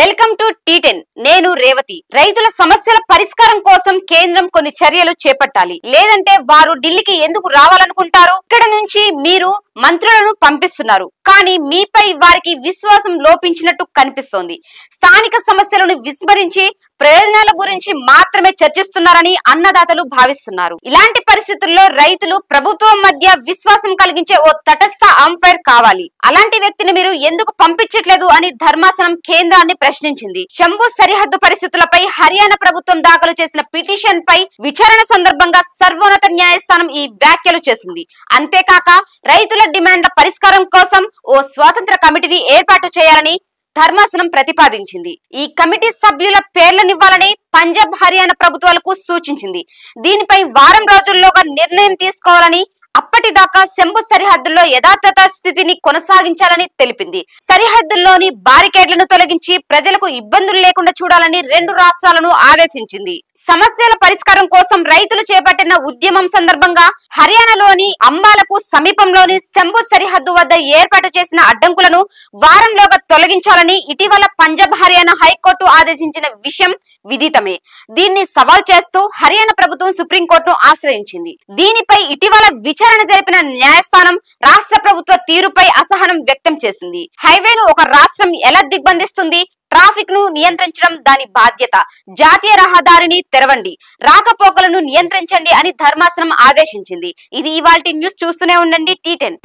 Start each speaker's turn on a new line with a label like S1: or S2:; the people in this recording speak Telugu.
S1: వెల్కమ్ టు టీ10 నేను రేవతి. రైతుల సమస్యల పరిష్కారం కోసం కేంద్రం కొన్ని చర్యలు చేపట్టాలి, లేదంటే వారు ఢిల్లీకి ఎందుకు రావాలనుకుంటారు? ఇక్కడ నుంచి మీరు మంత్రులను పంపిస్తున్నారు, కానీ మీపై వారికి విశ్వాసం లోపించినట్టు కనిపిస్తోంది. స్థానిక సమస్యలను విస్మరించి ప్రయోజనాల గురించి మాత్రమే చర్చిస్తున్నారని అన్నదాతలు భావిస్తున్నారు. ఇలాంటి పరిస్థితుల్లో రైతులు ప్రభుత్వం మధ్య విశ్వాసం కలిగించే ఓ తటస్థ అంపైర్ కావాలి. అలాంటి వ్యక్తిని మీరు ఎందుకు పంపించట్లేదు అని ధర్మాసనం కేంద్రాన్ని ప్రశ్నించింది. శంభు సరిహద్దు పరిస్థితులపై హర్యానా ప్రభుత్వం దాఖలు చేసిన పిటిషన్ పై విచారణ సందర్భంగా సర్వోన్నత న్యాయస్థానం ఈ వ్యాఖ్యలు చేసింది. అంతేకాక రైతుల డిమాండ్ల పరిష్కారం కోసం ఓ స్వతంత్ర కమిటీని ఏర్పాటు చేయాలని ధర్మాసనం ప్రతిపాదించింది. ఈ కమిటీ సభ్యుల పేర్లనివ్వాలని పంజాబ్, హర్యానా ప్రభుత్వాలకు సూచించింది. దీనిపై వారం రోజుల్లోగా నిర్ణయం తీసుకోవాలని, అప్పటిదాకా శంభు సరిహద్దుల్లో యథాతథ స్థితిని కొనసాగించాలని తెలిపింది. సరిహద్దుల్లోని బారికేడ్లను తొలగించి ప్రజలకు ఇబ్బందులు లేకుండా చూడాలని రెండు రాష్ట్రాలను ఆదేశించింది. సమస్యల పరిష్కారం కోసం రైతులు చేపట్టిన ఉద్యమం సందర్భంగా హర్యానాలోని అంబాలకు సమీపంలోని శంభు సరిహద్దు వద్ద ఏర్పాటు చేసిన అడ్డంకులను వారంలోగా తొలగించాలని ఇటీవల పంజాబ్, హర్యానా హైకోర్టు ఆదేశించిన విషయం విదితమే. దీన్ని సవాల్ చేస్తూ హర్యానా ప్రభుత్వం సుప్రీంకోర్టును ఆశ్రయించింది. దీనిపై ఇటీవల విచారణ జరిపిన న్యాయస్థానం రాష్ట్ర ప్రభుత్వ తీరుపై అసహనం వ్యక్తం చేసింది. హైవేను ఒక రాష్ట్రం ఎలా దిగ్బంధిస్తుంది? ట్రాఫిక్ ను నియంత్రించడం దాని బాధ్యత. జాతీయ రహదారిని తెరవండి, రాకపోకలను నియంత్రించండి అని ధర్మాసనం ఆదేశించింది. ఇది ఇవాల్టి న్యూస్. చూస్తూనే ఉండండి టీ10.